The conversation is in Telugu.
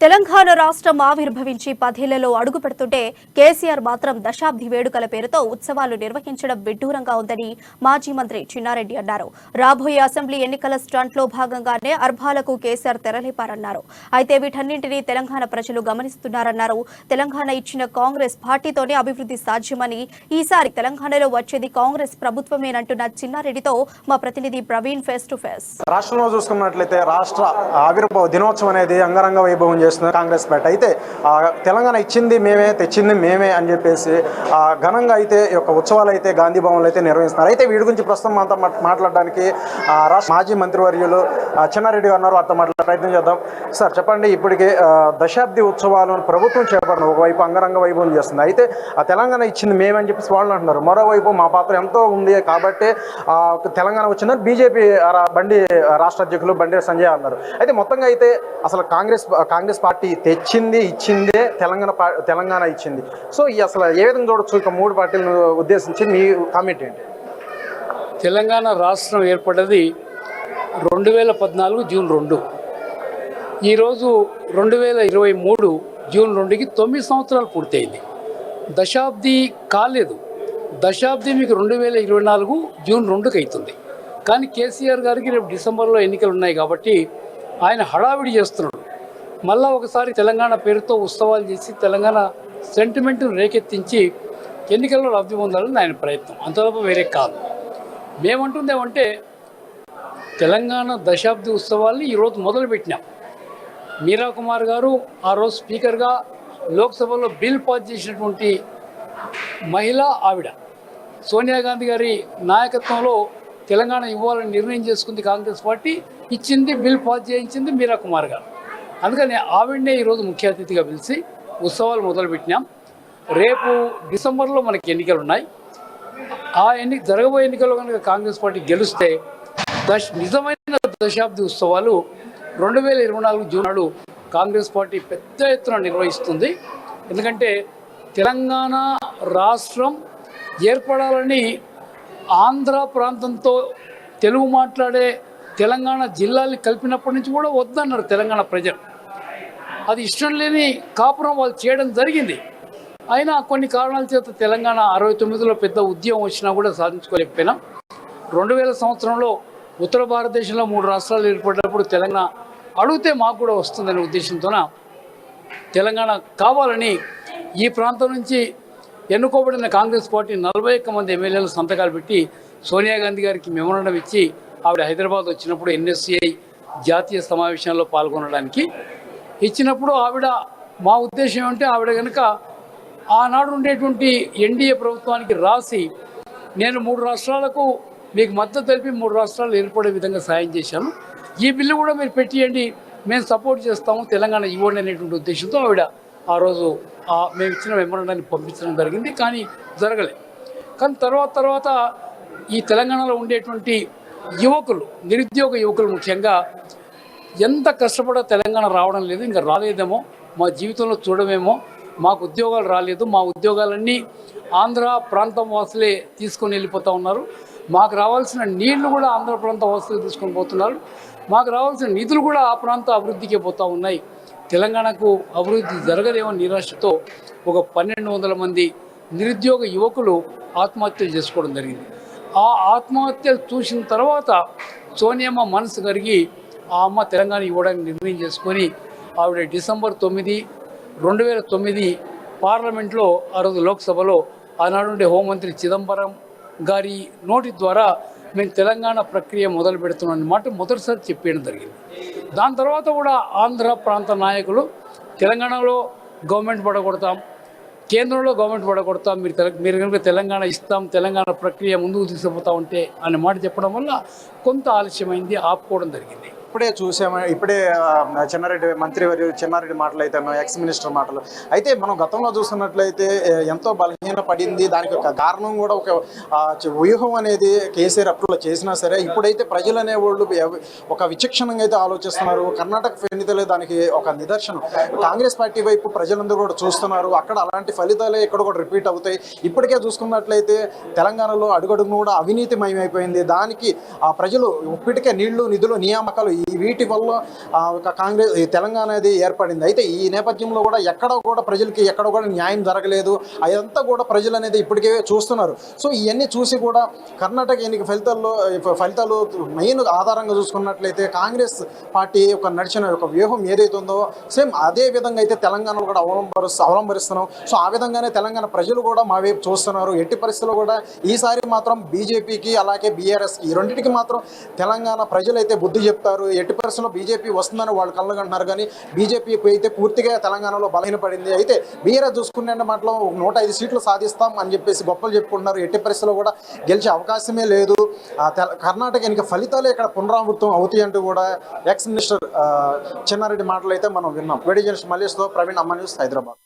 తెలంగాణ రాష్ట్రం ఆవిర్భవించి 10 ఏళ్లలో అడుగు పెడుతుంటే కేసీఆర్ మాత్రం దశాబ్ది వేడుకల పేరుతో ఉత్సవాలు నిర్వహించడం విడ్డూరంగా ఉందని మాజీ మంత్రి చిన్నారెడ్డి అన్నారు. రాబోయే అసెంబ్లీ ఎన్నికల స్టంట్లో భాగంగానే అర్భాలకు కేసీఆర్ తెరలేపారన్నారు. అయితే వీటన్నింటినీ తెలంగాణ ప్రజలు గమనిస్తున్నారన్నారు. తెలంగాణ ఇచ్చిన కాంగ్రెస్ పార్టీతోనే అభివృద్ధి సాధ్యమని, ఈసారి తెలంగాణలో వచ్చేది కాంగ్రెస్ ప్రభుత్వమేనంటున్న చిన్నారెడ్డితో మా ప్రతినిధి ప్రవీణ్ ఫేస్ టు ఫేస్. రాష్ట్రంలో చూసుకున్నట్లయితే రాష్ట్ర ఆవిర్భావ దినోత్సవం అనేది అంగరంగ వైభవం చేస్తున్నారు కాంగ్రెస్ పార్టీ. అయితే తెలంగాణ ఇచ్చింది మేమే, తెచ్చింది మేమే అని చెప్పేసి ఘనంగా అయితే ఈ యొక్క ఉత్సవాలు అయితే గాంధీ భవన్లో అయితే నిర్వహిస్తున్నారు. అయితే వీడి గురించి ప్రస్తుతం అంతా మాట్లాడడానికి రాష్ట్ర మాజీ మంత్రివర్యులు చిన్నారెడ్డి గారు ఉన్నారు. వారితో మాట్లాడే ప్రయత్నం చేద్దాం. సార్ చెప్పండి, ఇప్పటికే దశాబ్ది ఉత్సవాలను ప్రభుత్వం చేపడుతుంది. ఒకవైపు అంగరంగ వైభవం చేస్తుంది. అయితే తెలంగాణ ఇచ్చింది మేమని చెప్పేసి వాళ్ళు అంటున్నారు. మరోవైపు మా పాత్ర ఎంతో ఉంది కాబట్టి తెలంగాణ వచ్చిందని బీజేపీ రాష్ట్ర అధ్యక్షులు బండి సంజయ్ అన్నారు. అయితే మొత్తంగా అయితే అసలు కాంగ్రెస్ పార్టీ తెచ్చింది, ఇచ్చిందే తెలంగాణ ఇచ్చింది. సో అసలు ఏ విధంగా చూడొచ్చు ఇక మూడు పార్టీలను ఉద్దేశించి మీ కామెంట్ ఏంటి? తెలంగాణ రాష్ట్రం ఏర్పడ్డది 2014 జూన్ 2. ఈరోజు 2023 జూన్ 2కి 9 సంవత్సరాలు పూర్తయింది. దశాబ్ది కాలేదు. దశాబ్ది మీకు 2024 జూన్ 2కి అవుతుంది. కానీ కేసీఆర్ గారికి రేపు డిసెంబర్లో ఎన్నికలు ఉన్నాయి కాబట్టి ఆయన హడావిడి చేస్తున్నాడు. మళ్ళా ఒకసారి తెలంగాణ పేరుతో ఉత్సవాలు చేసి తెలంగాణ సెంటిమెంట్ను రేకెత్తించి ఎన్నికల్లో లబ్ధి పొందాలని ఆయన ప్రయత్నం, అంతలోపు వేరే కాదు. మేమంటుంది ఏమంటే తెలంగాణ దశాబ్ది ఉత్సవాల్ని ఈరోజు మొదలుపెట్టినాం. మీరా కుమార్ గారు ఆ రోజు స్పీకర్గా లోక్సభలో బిల్ పాస్ చేసినటువంటి మహిళ ఆవిడ. సోనియా గాంధీ గారి నాయకత్వంలో తెలంగాణ ఇవ్వాలని నిర్ణయం చేసుకుంది కాంగ్రెస్ పార్టీ, ఇచ్చింది, బిల్ పాస్ చేయించింది మీరా కుమార్ గారు. అందుకని ఆవిడనే ఈరోజు ముఖ్య అతిథిగా పిలిచి ఉత్సవాలు మొదలుపెట్టినాం. రేపు డిసెంబర్లో మనకి ఎన్నికలు ఉన్నాయి. జరగబోయే ఎన్నికల్లో కనుక కాంగ్రెస్ పార్టీ గెలిస్తే నిజమైన దశాబ్ది ఉత్సవాలు 2024 జూన్ నాడు కాంగ్రెస్ పార్టీ పెద్ద ఎత్తున నిర్వహిస్తుంది. ఎందుకంటే తెలంగాణ రాష్ట్రం ఏర్పడాలని ఆంధ్ర ప్రాంతంతో తెలుగు మాట్లాడే తెలంగాణ జిల్లాల్ని కలిపినప్పటి నుంచి కూడా వద్దన్నారు తెలంగాణ ప్రజలు. అది ఇష్టం లేని కాపురం వాళ్ళు చేయడం జరిగింది. అయినా కొన్ని కారణాల చేత తెలంగాణ 69లో పెద్ద ఉద్యమం వచ్చినా కూడా సాధించుకోలేకపోయినాం. 2000 సంవత్సరంలో ఉత్తర భారతదేశంలో 3 రాష్ట్రాలు ఏర్పడినప్పుడు తెలంగాణ అడిగితే మాకు కూడా వస్తుందనే ఉద్దేశంతోన తెలంగాణ కావాలని ఈ ప్రాంతం నుంచి ఎన్నుకోబడిన కాంగ్రెస్ పార్టీ 41 మంది ఎమ్మెల్యేలు సంతకాలు పెట్టి సోనియా గాంధీ గారికి మెమోరాండం ఇచ్చి ఆవిడ హైదరాబాద్ వచ్చినప్పుడు ఎన్ఎస్సిఐ జాతీయ సమావేశంలో పాల్గొనడానికి ఇచ్చినప్పుడు ఆవిడ మా ఉద్దేశం ఏమంటే ఆవిడ కనుక ఆనాడు ఉండేటువంటి ఎన్డీఏ ప్రభుత్వానికి రాసి నేను 3 రాష్ట్రాలకు మీకు మద్దతు తెలిపి 3 రాష్ట్రాలు ఏర్పడే విధంగా సాయం చేశాను, ఈ బిల్లు కూడా మీరు పెట్టియండి, మేము సపోర్ట్ చేస్తాము, తెలంగాణ ఇవ్వండి అనేటువంటి ఉద్దేశంతో ఆవిడ ఆ రోజు మేము ఇచ్చిన మెమోరాండాన్ని పంపించడం జరిగింది. కానీ జరగలేదు. కానీ తర్వాత ఈ తెలంగాణలో ఉండేటువంటి యువకులు, నిరుద్యోగ యువకులు ముఖ్యంగా ఎంత కష్టపడా తెలంగాణ రావడం లేదు, ఇంకా రాలేదేమో, మా జీవితంలో చూడమేమో, మాకు ఉద్యోగాలు రాలేదు, మా ఉద్యోగాలన్నీ ఆంధ్ర ప్రాంతం వాసులే తీసుకొని వెళ్ళిపోతూ ఉన్నారు, మాకు రావాల్సిన నీళ్లు కూడా ఆంధ్ర ప్రాంత వాసులే తీసుకొని పోతున్నారు, మాకు రావాల్సిన నిధులు కూడా ఆ ప్రాంత అభివృద్ధికే పోతూ ఉన్నాయి, తెలంగాణకు అభివృద్ధి జరగదేమో నిరాశతో ఒక 1200 మంది నిరుద్యోగ యువకులు ఆత్మహత్యలు చేసుకోవడం జరిగింది. ఆ ఆత్మహత్యలు చూసిన తర్వాత సోనియమ్మ మనసు కరిగి ఆ అమ్మ తెలంగాణ ఇవ్వడానికి నిర్ణయం చేసుకొని ఆవిడ డిసెంబర్ 9, 2009 పార్లమెంట్లో ఆ రోజు లోక్సభలో ఆనాడుండే హోంమంత్రి చిదంబరం గారి నోటి ద్వారా మేము తెలంగాణ ప్రక్రియ మొదలు పెడుతున్నాం అన్నమాట మొదటిసారి చెప్పేయడం జరిగింది. దాని తర్వాత కూడా ఆంధ్ర ప్రాంత నాయకులు తెలంగాణలో గవర్నమెంట్ పడగొడతాం, కేంద్రంలో గవర్నమెంట్ పడగొడతాం, మీరు కనుక తెలంగాణ ఇస్తాం, తెలంగాణ ప్రక్రియ ముందుకు తీసుకుపోతా ఉంటే అనే మాట చెప్పడం వల్ల కొంత ఆలస్యమైంది, ఆపుకోవడం జరిగింది. ఇప్పుడే చిన్నారెడ్డి మాటలు అయితే ఎక్స్ మినిస్టర్ మాటలు అయితే మనం గతంలో చూస్తున్నట్లయితే ఎంతో బలహీన పడింది. దానికి ఒక కారణం కూడా ఒక వ్యూహం అనేది కేసీఆర్ అప్రూవల్ చేసినా సరే ఇప్పుడైతే ప్రజలు అనేవాళ్ళు ఒక విచక్షణంగా అయితే ఆలోచిస్తున్నారు. కర్ణాటక ఎన్నికలే దానికి ఒక నిదర్శనం. కాంగ్రెస్ పార్టీ వైపు ప్రజలందరూ కూడా చూస్తున్నారు. అక్కడ అలాంటి ఫలితాలే ఇక్కడ కూడా రిపీట్ అవుతాయి. ఇప్పటికే చూసుకున్నట్లయితే తెలంగాణలో అడుగడుగును కూడా అవినీతిమయమైపోయింది. దానికి ప్రజలు ఇప్పటికే నీళ్లు, నిధులు, నియామకాలు వీటి వల్ల ఒక కాంగ్రెస్ ఈ తెలంగాణ అనేది ఏర్పడింది. అయితే ఈ నేపథ్యంలో కూడా ఎక్కడ కూడా ప్రజలకి ఎక్కడ కూడా న్యాయం జరగలేదు. అదంతా కూడా ప్రజలు అనేది ఇప్పటికే చూస్తున్నారు. సో ఇవన్నీ చూసి కూడా కర్ణాటక ఎన్నిక ఫలితాలు మెయిన్ ఆధారంగా చూసుకున్నట్లయితే కాంగ్రెస్ పార్టీ ఒక నడిచిన ఒక వ్యూహం ఏదైతే ఉందో సేమ్ అదే విధంగా అయితే తెలంగాణలో కూడా అవలంబరిస్తున్నాం. సో ఆ విధంగానే తెలంగాణ ప్రజలు కూడా మా వైపు చూస్తున్నారు. ఎట్టి పరిస్థితుల్లో కూడా ఈసారి మాత్రం బీజేపీకి అలాగే బీఆర్ఎస్కి ఈ రెండింటికి మాత్రం తెలంగాణ ప్రజలు అయితే బుద్ధి చెప్తారు. ఎట్టి పరిస్థితుల్లో బీజేపీ వస్తుందని వాళ్ళు కళ్ళగంటున్నారు, కానీ బీజేపీకి అయితే పూర్తిగా తెలంగాణలో బలహీనపడింది. అయితే బీఆర్ఎస్ చూసుకునే మాటలో 105 సీట్లు సాధిస్తాం అని చెప్పేసి గొప్పలు చెప్పుకుంటున్నారు. ఎట్టి పరిస్థితుల్లో కూడా గెలిచే అవకాశమే లేదు. కర్ణాటక ఎన్నిక ఫలితాలే ఇక్కడ పునరావృతం అవుతాయి అంటూ కూడా ఎక్స్ మినిస్టర్ చెన్నారెడ్డి మాటలు అయితే మనం విన్నాం. వీడియో జర్నలిస్ట్ మల్లేష్తో ప్రవీణ్, అమ్మ న్యూస్, హైదరాబాద్.